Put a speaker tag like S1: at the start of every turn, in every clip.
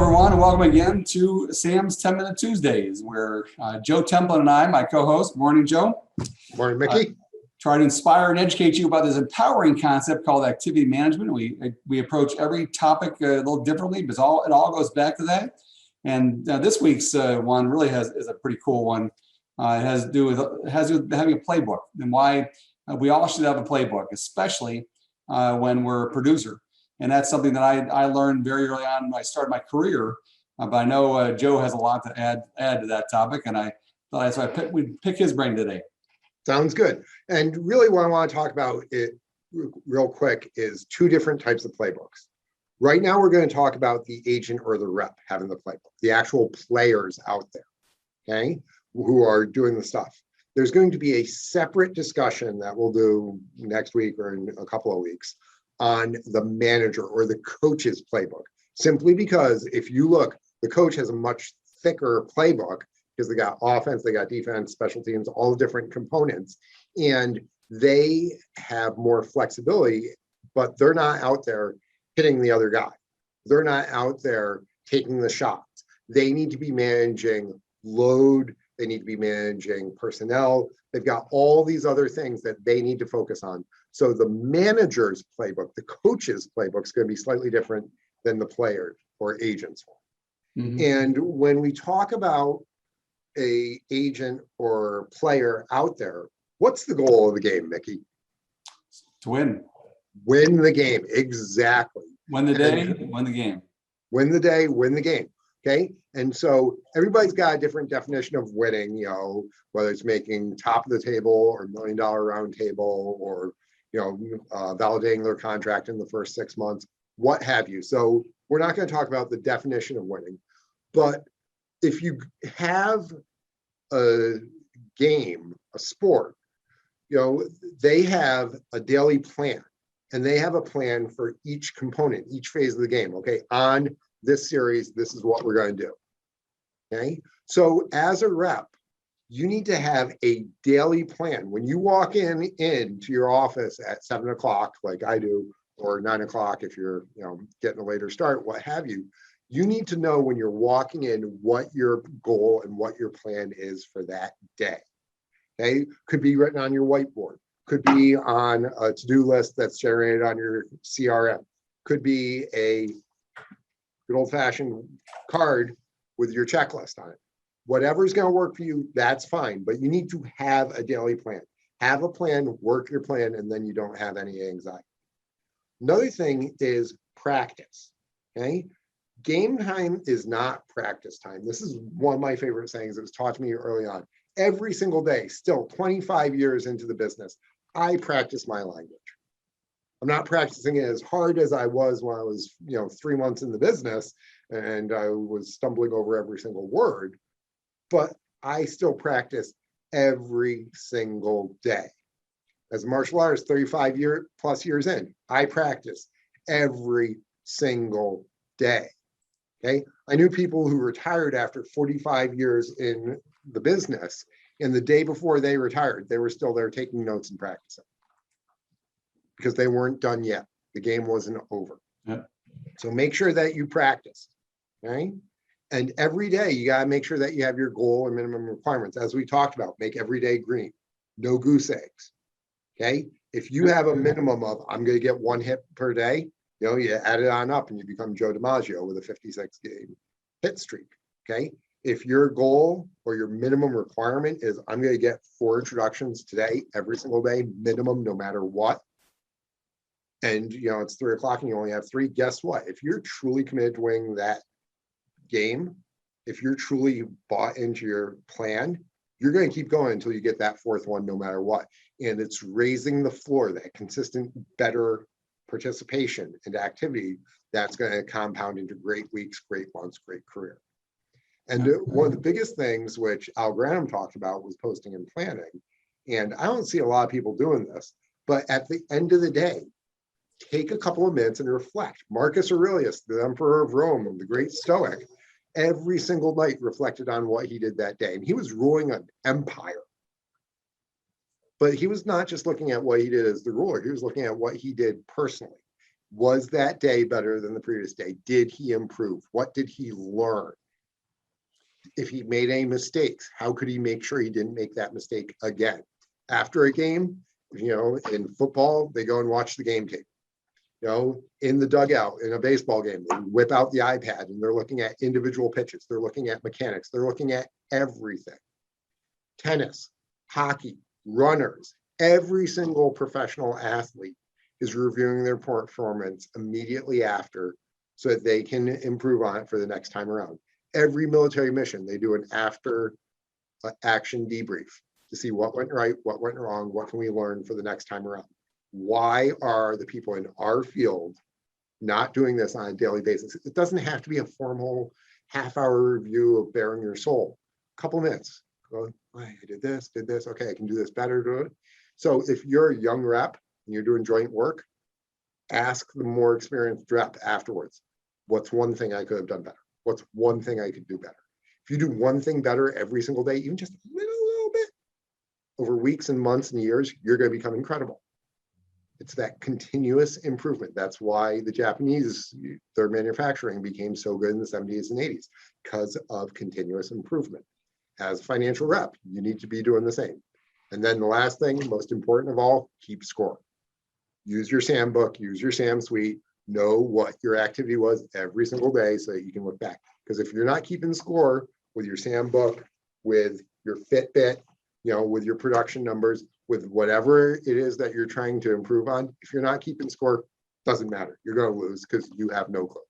S1: everyone, and welcome again to Sam's 10-Minute Tuesdays, where Joe Templin and I, my co-host, morning, Joe.
S2: Morning, Mickey.
S1: Try to inspire and educate you about this empowering concept called activity management. We approach every topic a little differently, but it all goes back to that. And this week's one really is a pretty cool one. It has to do with having a playbook and why we all should have a playbook, especially when we're a producer. And that's something that I learned very early on when I started my career. But I know Joe has a lot to add to that topic, and I thought that's why we'd pick his brain today.
S2: Sounds good. And really what I want to talk about it real quick is two different types of playbooks. Right now, we're going to talk about the agent or the rep having the playbook, the actual players out there, okay, who are doing the stuff. There's going to be a separate discussion that we'll do next week or in a couple of weeks on the manager or the coach's playbook, simply because if you look, the coach has a much thicker playbook because they got offense, they got defense, special teams, all the different components, and they have more flexibility, but they're not out there hitting the other guy. They're not out there taking the shots. They need to be managing load. They need to be managing personnel. They've got all these other things that they need to focus on. So the manager's playbook, the coach's playbook is going to be slightly different than the player or agent's one. Mm-hmm. And when we talk about a agent or player out there, what's the goal of the game, Mickey?
S1: To win.
S2: Win the game, exactly.
S1: Win the day, win the game.
S2: Win the day, win the game. Okay. And so everybody's got a different definition of winning, you know, whether it's making top of the table or $1 million round table or, you know, validating their contract in the first 6 months, what have you. So we're not going to talk about the definition of winning, but if you have a game, a sport, you know, they have a daily plan and they have a plan for each component, each phase of the game. Okay. On this series, this is what we're going to do. Okay. So as a rep, you need to have a daily plan. When you walk into your office at 7 o'clock, like I do, or 9 o'clock if you're, you know, getting a later start, what have you, you need to know when you're walking in what your goal and what your plan is for that day. Okay. Could be written on your whiteboard, could be on a to-do list that's generated on your CRM, could be a good old-fashioned card with your checklist on it. Whatever's going to work for you, that's fine. But you need to have a daily plan. Have a plan, work your plan, and then you don't have any anxiety. Another thing is practice. Okay. Game time is not practice time. This is one of my favorite sayings. It was taught to me early on. Every single day, still 25 years into the business, I practice my language. I'm not practicing it as hard as I was when I was, you know, 3 months in the business and I was stumbling over every single word, but I still practice every single day. As a martial artist, 35 plus years in, I practice every single day. Okay. I knew people who retired after 45 years in the business, and the day before they retired, they were still there taking notes and practicing because they weren't done yet. The game wasn't over. Yep. So make sure that you practice. Okay. And every day you got to make sure that you have your goal and minimum requirements. As we talked about, make every day green, no goose eggs. Okay. If you have a minimum of, I'm going to get 1 hit per day, you know, you add it on up and you become Joe DiMaggio with a 56 game hit streak. Okay. If your goal or your minimum requirement is I'm going to get 4 introductions today, every single day, minimum, no matter what, and you know it's 3 o'clock and you only have 3, guess what? If you're truly committed to winning that game, if you're truly bought into your plan, you're going to keep going until you get that 4th one, no matter what. And it's raising the floor, that consistent, better participation and activity that's going to compound into great weeks, great months, great career. And one of the biggest things which Al Graham talked about was posting and planning. And I don't see a lot of people doing this, but at the end of the day, take a couple of minutes and reflect. Marcus Aurelius, the emperor of Rome, the great Stoic, every single night reflected on what he did that day. And he was ruling an empire. But he was not just looking at what he did as the ruler, he was looking at what he did personally. Was that day better than the previous day? Did he improve? What did he learn? If he made any mistakes, how could he make sure he didn't make that mistake again? After a game, in football, they go and watch the game tape. In the dugout, in a baseball game, they whip out the iPad and they're looking at individual pitches. They're looking at mechanics. They're looking at everything. Tennis, hockey, runners, every single professional athlete is reviewing their performance immediately after so that they can improve on it for the next time around. Every military mission, they do an after action debrief to see what went right, what went wrong, what can we learn for the next time around. Why are the people in our field not doing this on a daily basis? It doesn't have to be a formal half-hour review of bearing your soul. A couple minutes. Go, I did this. Okay, I can do this better. Do it. So if you're a young rep and you're doing joint work, ask the more experienced rep afterwards. What's one thing I could have done better? What's one thing I could do better? If you do one thing better every single day, even just a little bit, over weeks and months and years, you're going to become incredible. It's that continuous improvement. That's why the Japanese, their manufacturing became so good in the 70s and 80s, because of continuous improvement. As a financial rep, you need to be doing the same. And then the last thing, most important of all, keep score. Use your SAM book, use your SAM suite, know what your activity was every single day so that you can look back. Because if you're not keeping score with your SAM book, with your Fitbit, with your production numbers, with whatever it is that you're trying to improve on, if you're not keeping score, doesn't matter. You're going to lose because you have no clue.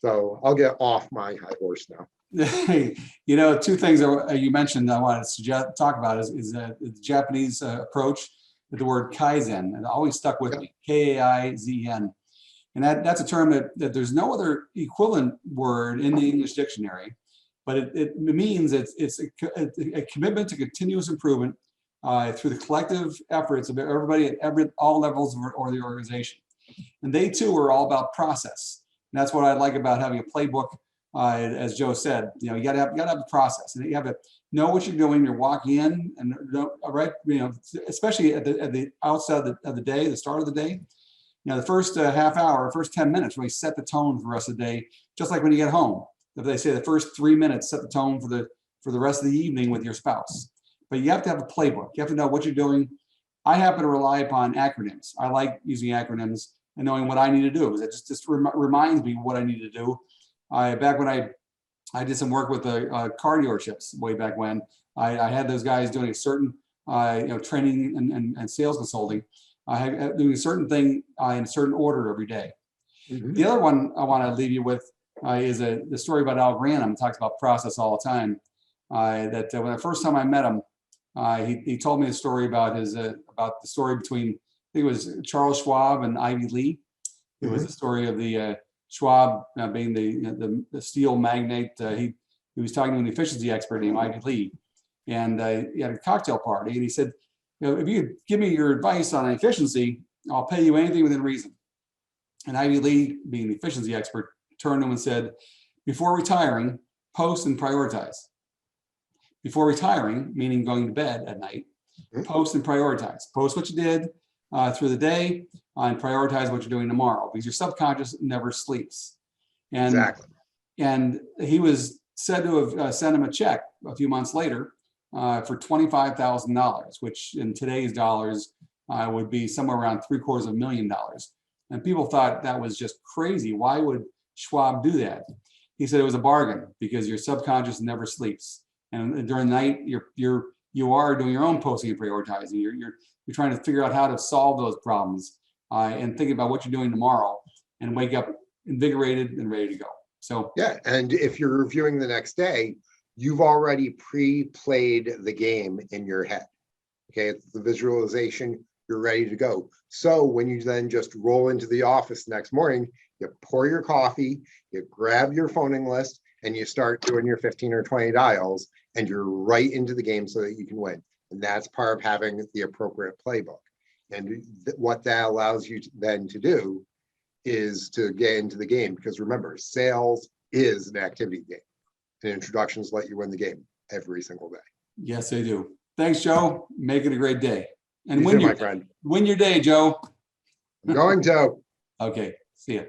S2: So I'll get off my high horse now.
S1: Two things that you mentioned I wanted to talk about is the Japanese approach with the word Kaizen. It always stuck with me, Kaizen. And that's a term that there's no other equivalent word in the English dictionary, but it means it's a commitment to continuous improvement through the collective efforts of everybody at all levels or the organization. And they too are all about process. And that's what I like about having a playbook. As Joe said, you gotta have a process, and you have to know what you're doing. You're walking in, and especially at the outset of the day, the start of the day. The first half hour, first 10 minutes really set the tone for the rest of the day. Just like when you get home, if they say the first 3 minutes set the tone for the rest of the evening with your spouse. But you have to have a playbook. You have to know what you're doing. I happen to rely upon acronyms. I like using acronyms and knowing what I need to do. It just reminds me what I need to do. Back when I did some work with the car dealerships way back when, I had those guys doing a certain training and sales consulting, doing a certain thing in a certain order every day. Mm-hmm. The other one I want to leave you with is the story about Al Granum. Talks about process all the time. When the first time I met him, he told me a story about the story between, I think it was Charles Schwab and Ivy Lee. It was the story of the Schwab being the steel magnate. He was talking to an efficiency expert named Ivy Lee, and he had a cocktail party, and he said, if you give me your advice on efficiency, I'll pay you anything within reason. And Ivy Lee, being the efficiency expert, turned to him and said, before retiring, post and prioritize. Before retiring, meaning going to bed at night, post and prioritize. Post what you did through the day and prioritize what you're doing tomorrow, because your subconscious never sleeps. And, exactly. And he was said to have sent him a check a few months later for $25,000, which in today's dollars would be somewhere around $750,000. And people thought that was just crazy. Why would Schwab do that? He said it was a bargain because your subconscious never sleeps. And during the night, you are doing your own posting and prioritizing. You're trying to figure out how to solve those problems and thinking about what you're doing tomorrow, and wake up invigorated and ready to go. So
S2: yeah, and if you're reviewing the next day, you've already pre-played the game in your head. Okay, it's the visualization. You're ready to go. So when you then just roll into the office the next morning, you pour your coffee, you grab your phoning list, and you start doing your 15 or 20 dials, and you're right into the game so that you can win. And that's part of having the appropriate playbook. And what that allows you then to do is to get into the game, because remember, sales is an activity game, and introductions let you win the game every single day.
S1: Yes, they do. Thanks, Joe. Make it a great day. And
S2: you
S1: win
S2: too,
S1: your
S2: my friend.
S1: Win your day, Joe.
S2: I'm going to.
S1: Okay, see ya.